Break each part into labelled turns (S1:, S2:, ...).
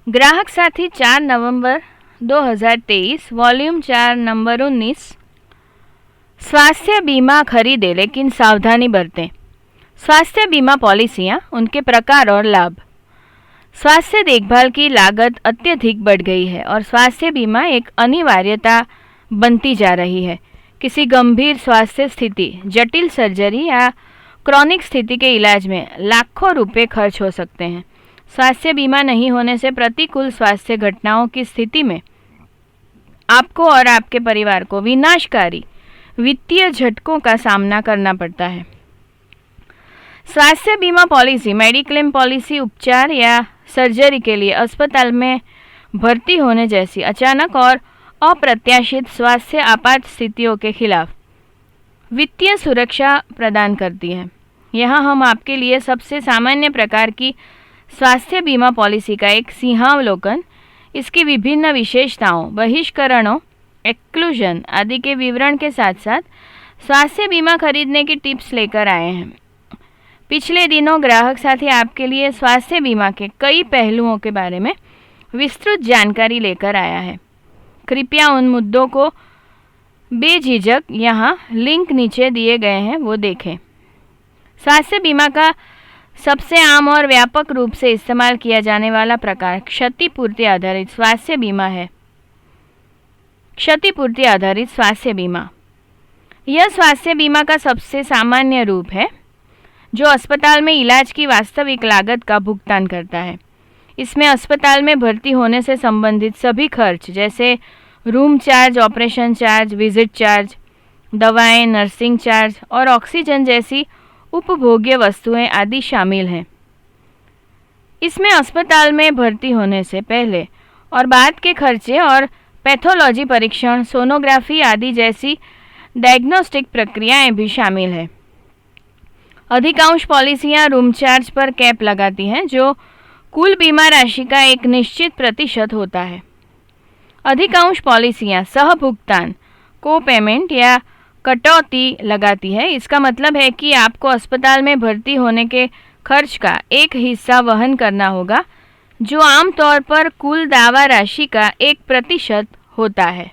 S1: ग्राहक साथी 4 नवंबर 2023, volume 4, number 19। स्वास्थ्य बीमा खरीदें लेकिन सावधानी बरतें। स्वास्थ्य बीमा पॉलिसियां, उनके प्रकार और लाभ। स्वास्थ्य देखभाल की लागत अत्यधिक बढ़ गई है और स्वास्थ्य बीमा एक अनिवार्यता बनती जा रही है। किसी गंभीर स्वास्थ्य स्थिति, जटिल सर्जरी या क्रॉनिक स्थिति के इलाज में लाखों रुपए खर्च हो सकते हैं। स्वास्थ्य बीमा नहीं होने से प्रतिकूल स्वास्थ्य घटनाओं की स्थिति में आपको और आपके परिवार को विनाशकारी वित्तीय झटकों का सामना करना पड़ता है। स्वास्थ्य बीमा पॉलिसी मेडिक्लेम पॉलिसी उपचार या सर्जरी के लिए अस्पताल में भर्ती होने जैसी अचानक और अप्रत्याशित स्वास्थ्य आपात स्थितियों के खिलाफ वित्तीय सुरक्षा प्रदान करती है। यहाँ हम आपके लिए सबसे सामान्य प्रकार की स्वास्थ्य बीमा पॉलिसी का एक सिंहावलोकन, इसकी विभिन्न विशेषताओं, बहिष्करणों, एक्सक्लूजन आदि के विवरण के साथ साथ स्वास्थ्य बीमा खरीदने की टिप्स लेकर आए हैं। पिछले दिनों ग्राहक साथी आपके लिए स्वास्थ्य बीमा के कई पहलुओं के बारे में विस्तृत जानकारी लेकर आया है। कृपया उन मुद्दों को बेझिझक यहाँ लिंक नीचे दिए गए हैं वो देखें। स्वास्थ्य बीमा का सबसे आम और व्यापक रूप से इस्तेमाल किया जाने वाला प्रकार क्षतिपूर्ति आधारित स्वास्थ्य बीमा है। क्षतिपूर्ति आधारित स्वास्थ्य बीमा यह स्वास्थ्य बीमा का सबसे सामान्य रूप है जो अस्पताल में इलाज की वास्तविक लागत का भुगतान करता है। इसमें अस्पताल में भर्ती होने से संबंधित सभी खर्च जैसे room charge, operation charge, visit charge, दवाएं, नर्सिंग चार्ज और ऑक्सीजन जैसी उपभोग्य वस्तुएं आदि शामिल हैं। इसमें अस्पताल में भर्ती होने से पहले और बाद के खर्चे और पैथोलॉजी परीक्षण, सोनोग्राफी आदि जैसी डायग्नोस्टिक प्रक्रियाएं भी शामिल हैं। अधिकांश पॉलिसियां रूम चार्ज पर कैप लगाती हैं जो कुल बीमा राशि का एक निश्चित प्रतिशत होता है। अधिकांश पॉलिसियां सह भुगतान, को पेमेंट या कटौती लगाती है। इसका मतलब है कि आपको अस्पताल में भर्ती होने के खर्च का एक हिस्सा वहन करना होगा जो आमतौर पर कुल दावा राशि का 1% होता है।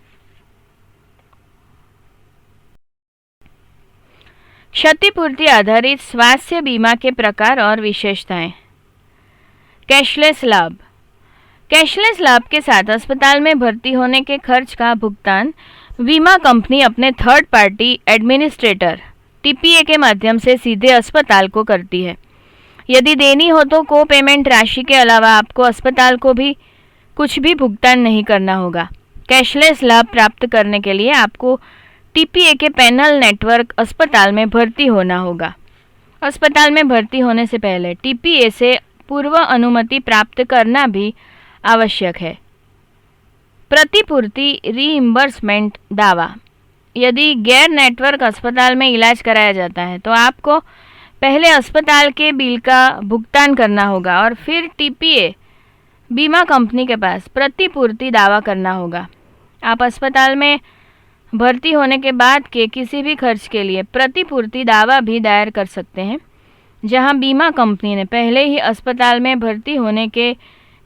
S1: क्षतिपूर्ति आधारित स्वास्थ्य बीमा के प्रकार और विशेषताएं। कैशलेस लाभ। कैशलेस लाभ के साथ अस्पताल में भर्ती होने के खर्च का भुगतान बीमा कंपनी अपने थर्ड पार्टी एडमिनिस्ट्रेटर टीपीए के माध्यम से सीधे अस्पताल को करती है। यदि देनी हो तो को पेमेंट राशि के अलावा आपको अस्पताल को भी कुछ भी भुगतान नहीं करना होगा। कैशलेस लाभ प्राप्त करने के लिए आपको टीपीए के पैनल नेटवर्क अस्पताल में भर्ती होना होगा। अस्पताल में भर्ती होने से पहले टीपीए से पूर्व अनुमति प्राप्त करना भी आवश्यक है। प्रतिपूर्ति रीइंबर्समेंट दावा। यदि गैर नेटवर्क अस्पताल में इलाज कराया जाता है तो आपको पहले अस्पताल के बिल का भुगतान करना होगा और फिर टीपीए बीमा कंपनी के पास प्रतिपूर्ति दावा करना होगा। आप अस्पताल में भर्ती होने के बाद के किसी भी खर्च के लिए प्रतिपूर्ति दावा भी दायर कर सकते हैं जहां बीमा कंपनी ने पहले ही अस्पताल में भर्ती होने के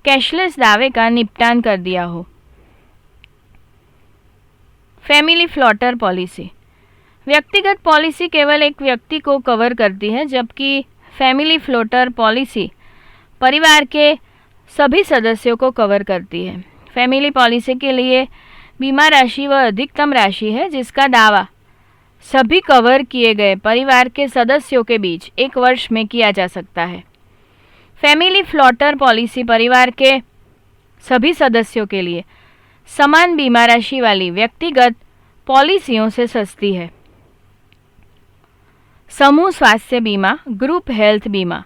S1: कैशलेस दावे का निपटान कर दिया हो। Family floater policy. व्यक्तिगत पॉलिसी केवल एक व्यक्ति को कवर करती है जबकि फैमिली फ्लोटर पॉलिसी परिवार के सभी सदस्यों को कवर करती है। फैमिली पॉलिसी के लिए बीमा राशि वह अधिकतम राशि है जिसका दावा सभी कवर किए गए परिवार के सदस्यों के बीच 1 वर्ष में किया जा सकता है। फैमिली फ्लोटर पॉलिसी परिवार के सभी सदस्यों के लिए समान बीमा राशि वाली व्यक्तिगत पॉलिसियों से सस्ती है। समूह स्वास्थ्य बीमा, ग्रुप हेल्थ बीमा।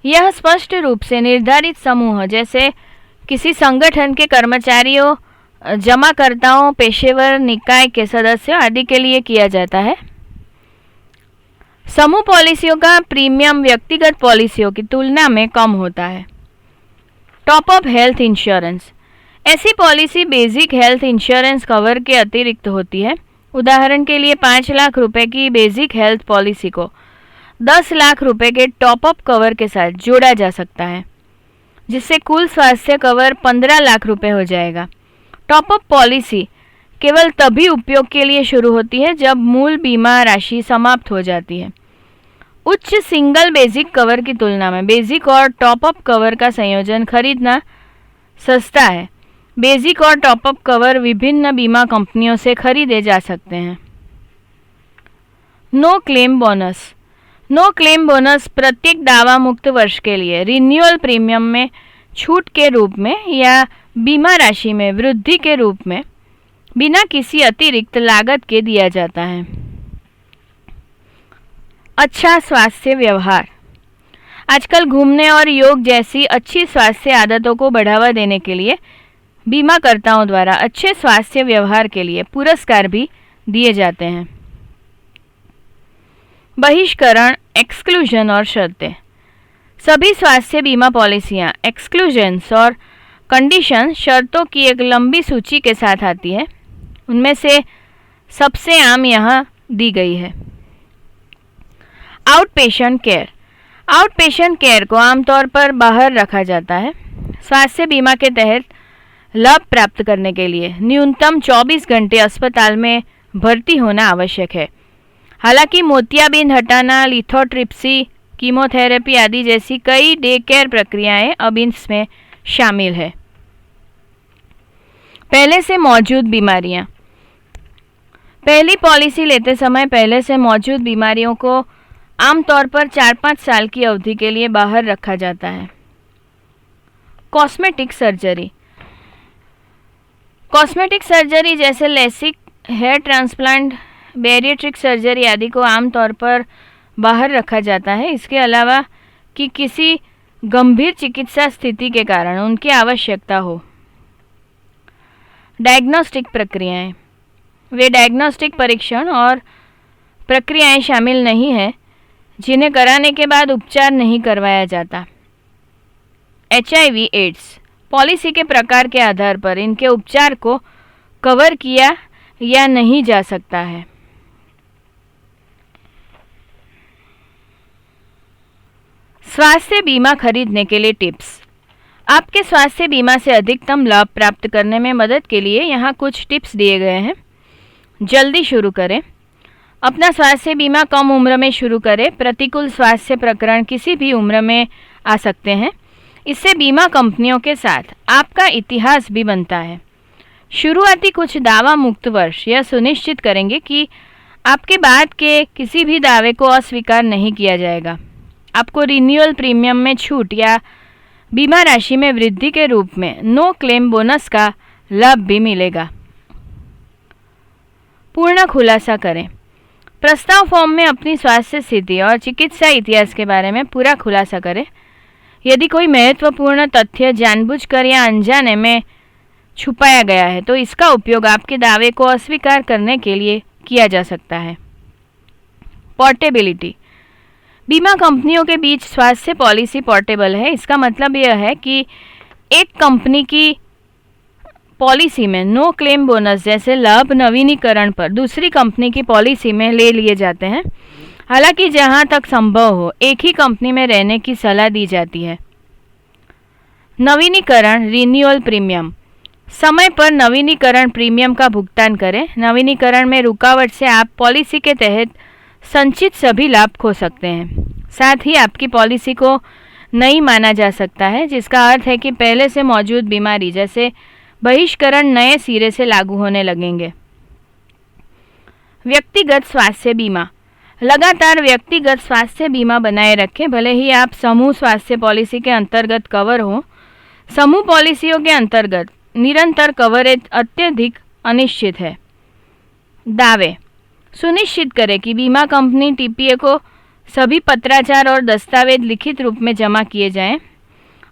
S1: यह स्पष्ट रूप से निर्धारित समूह जैसे किसी संगठन के कर्मचारियों, जमाकर्ताओं, पेशेवर निकाय के सदस्यों आदि के लिए किया जाता है। समूह पॉलिसियों का प्रीमियम व्यक्तिगत पॉलिसियों की तुलना में कम होता है। Top up health insurance. ऐसी policy basic health insurance cover के अतिरिक्त होती है। उदाहरण के लिए 5 लाख रुपए की बेसिक हेल्थ पॉलिसी को 10 लाख रुपए के टॉप अप कवर के साथ जोड़ा जा सकता है। जिससे कुल स्वास्थ्य कवर 15 लाख रुपए हो जाएगा। टॉपअप पॉलिसी केवल तभी उपयोग के लिए शुरू होती है जब मूल बीमा राशि समाप्त हो जाती है। उच्च सिंगल बेसिक कवर की तुलना में बेसिक और टॉपअप कवर का संयोजन खरीदना सस्ता है। बेसिक और टॉपअप कवर विभिन्न बीमा कंपनियों से खरीदे जा सकते हैं। No claim bonus. No claim bonus प्रत्येक दावा मुक्त वर्ष के लिए रिन्यूअल प्रीमियम में छूट के रूप में या बीमा राशि में वृद्धि के रूप में बिना किसी अतिरिक्त लागत के दिया जाता है। अच्छा स्वास्थ्य व्यवहार। आजकल घूमने और योग जैसी अच्छी स्वास्थ्य आदतों को बढ़ावा देने के लिए बीमाकर्ताओं द्वारा अच्छे स्वास्थ्य व्यवहार के लिए पुरस्कार भी दिए जाते हैं। बहिष्करण, एक्सक्लूजन और शर्तें। सभी स्वास्थ्य बीमा पॉलिसियां एक्सक्लूजन्स और कंडीशन शर्तों की एक लंबी सूची के साथ आती है। उनमें से सबसे आम यहाँ दी गई है। Out patient care. Out patient care को आमतौर पर बाहर रखा जाता है। स्वास्थ्य बीमा के तहत लाभ प्राप्त करने के लिए न्यूनतम 24 घंटे अस्पताल में भर्ती होना आवश्यक है। हालांकि मोतियाबिंद हटाना, लिथोट्रिप्सी, कीमोथेरेपी आदि जैसी कई डे केयर प्रक्रियाएं अब इसमें शामिल है। पहले से मौजूद बीमारियां। पहली पॉलिसी लेते समय पहले से मौजूद बीमारियों को आमतौर पर 4-5 साल की अवधि के लिए बाहर रखा जाता है। Cosmetic surgery. कॉस्मेटिक सर्जरी जैसे LASIK, hair transplant, bariatric surgery आदि को आमतौर पर बाहर रखा जाता है। इसके अलावा कि किसी गंभीर चिकित्सा स्थिति के कारण उनकी आवश्यकता हो। डायग्नोस्टिक प्रक्रियाएं। वे डायग्नोस्टिक परीक्षण और प्रक्रियाएं शामिल नहीं हैं जिन्हें कराने के बाद उपचार नहीं करवाया जाता। HIV ads. पॉलिसी के प्रकार के आधार पर इनके उपचार को कवर किया या नहीं जा सकता है। स्वास्थ्य बीमा खरीदने के लिए टिप्स। आपके स्वास्थ्य बीमा से अधिकतम लाभ प्राप्त करने में मदद के लिए यहाँ कुछ टिप्स दिए गए हैं। जल्दी शुरू करें। अपना स्वास्थ्य बीमा कम उम्र में शुरू करें। प्रतिकूल स्वास्थ्य प्रकरण किसी भी उम्र में आ सकते हैं। इससे बीमा कंपनियों के साथ आपका इतिहास भी बनता है। शुरुआती कुछ दावा मुक्त वर्ष यह सुनिश्चित करेंगे कि आपके बाद के किसी भी दावे को अस्वीकार नहीं किया जाएगा। आपको रिन्यूअल प्रीमियम में छूट या बीमा राशि में वृद्धि के रूप में नो क्लेम बोनस का लाभ भी मिलेगा। पूर्ण खुलासा करें। प्रस्ताव फॉर्म में अपनी स्वास्थ्य स्थिति और चिकित्सा इतिहास के बारे में पूरा खुलासा करें। यदि कोई महत्वपूर्ण तथ्य जानबूझकर या अनजाने में छुपाया गया है तो इसका उपयोग आपके दावे को अस्वीकार करने के लिए किया जा सकता है। पोर्टेबिलिटी। बीमा कंपनियों के बीच स्वास्थ्य पॉलिसी पोर्टेबल है। इसका मतलब यह है कि एक कंपनी की पॉलिसी में नो क्लेम बोनस जैसे लाभ नवीनीकरण पर दूसरी कंपनी की पॉलिसी में ले लिए जाते हैं। हालांकि जहां तक संभव हो एक ही कंपनी में रहने की सलाह दी जाती है। नवीनीकरण, रिन्यूअल प्रीमियम। समय पर नवीनीकरण प्रीमियम का भुगतान करें। नवीनीकरण में रुकावट से आप पॉलिसी के तहत संचित सभी लाभ खो सकते हैं। साथ ही आपकी पॉलिसी को नहीं माना जा सकता है, जिसका अर्थ है कि पहले से मौजूद बीमारी जैसे बहिष्करण नए सिरे से लागू होने लगेंगे। व्यक्तिगत स्वास्थ्य बीमा। लगातार व्यक्तिगत स्वास्थ्य बीमा बनाए रखें, भले ही आप समूह स्वास्थ्य पॉलिसी के अंतर्गत कवर हो। समूह पॉलिसियों के अंतर्गत निरंतर कवरेज अत्यधिक अनिश्चित है। दावे। सुनिश्चित करें कि बीमा कंपनी TPA को सभी पत्राचार और दस्तावेज लिखित रूप में जमा किए जाएं।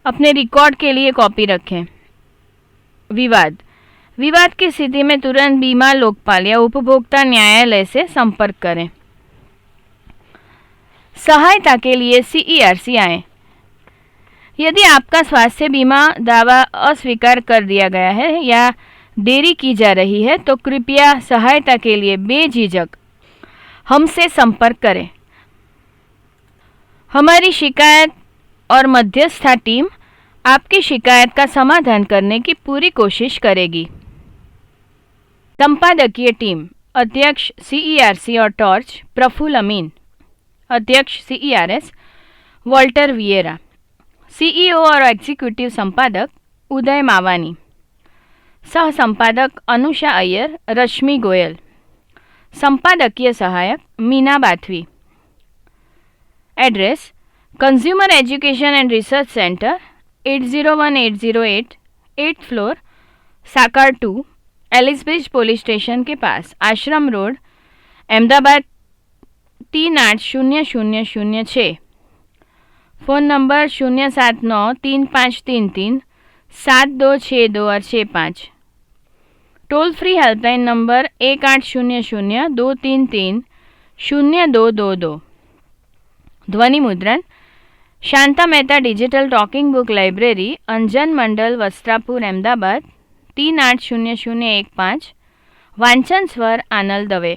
S1: अपने रिकॉर्ड के लिए कॉपी रखें। विवाद। विवाद की स्थिति में तुरंत बीमा लोकपाल या उपभोक्ता न्यायालय से संपर्क करें। सहायता के लिए CERC आएं। यदि आपका स्वास्थ्य बीमा दावा अस्वीकार कर दिया गया है या देरी की जा रही है तो कृपया सहायता के लिए बेझिझक हमसे संपर्क करें। हमारी शिकायत और मध्यस्थता टीम आपकी शिकायत का समाधान करने की पूरी कोशिश करेगी। संपादकीय टीम: अध्यक्ष CERC और टॉर्च प्रफुल्ल अमीन, अध्यक्ष CERS वॉल्टर विएरा, CEO और एग्जीक्यूटिव संपादक उदय मावानी, सह संपादक अनुषा अय्यर, रश्मि गोयल, संपादकीय सहायक Meena Bathvi. Address: consumer education and research centre, 801808, 8th floor, Sakar 2, Ellisbridge police station के पास, आश्रम रोड, अहमदाबाद 380006। फ़ोन नंबर 07935337262 और 65। Toll free helpline number 1800-233-0222। ध्वनि मुद्रण Shanta Mehta digital talking book library, Anjan Mandal, Vastrapur, Ahmedabad 380015। वांचन स्वर आनल दवे।